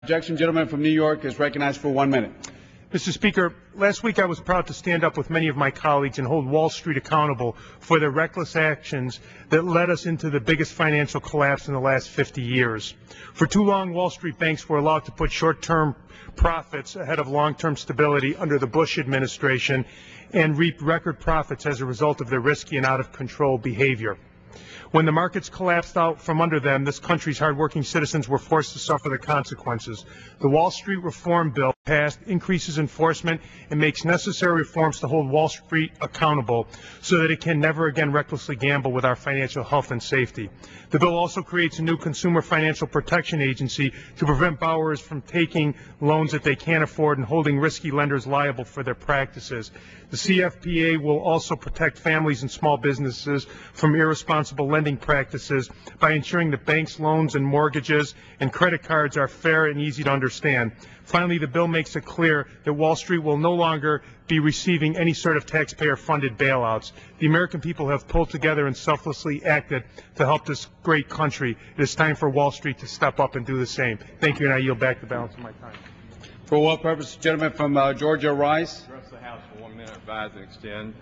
Objection. Gentleman from New York is recognized for 1 minute. Mr. Speaker, last week I was proud to stand up with many of my colleagues and hold Wall Street accountable for their reckless actions that led us into the biggest financial collapse in the last 50 years. For too long, Wall Street banks were allowed to put short-term profits ahead of long-term stability under the Bush administration and reaped record profits as a result of their risky and out-of-control behavior. When the markets collapsed out from under them, this country's hardworking citizens were forced to suffer the consequences. The Wall Street Reform Bill passed increases enforcement and makes necessary reforms to hold Wall Street accountable so that it can never again recklessly gamble with our financial health and safety. The bill also creates a new Consumer Financial Protection Agency to prevent borrowers from taking loans that they can't afford and holding risky lenders liable for their practices. The CFPA will also protect families and small businesses from irresponsible lending practices by ensuring that banks' loans and mortgages and credit cards are fair and easy to understand. Finally, the bill makes it clear that Wall Street will no longer be receiving any sort of taxpayer-funded bailouts. The American people have pulled together and selflessly acted to help this great country. It is time for Wall Street to step up and do the same. Thank you, and I yield back the balance of my time. For what purpose? Gentleman from Georgia rise. Address the House for 1 minute, advise and extend.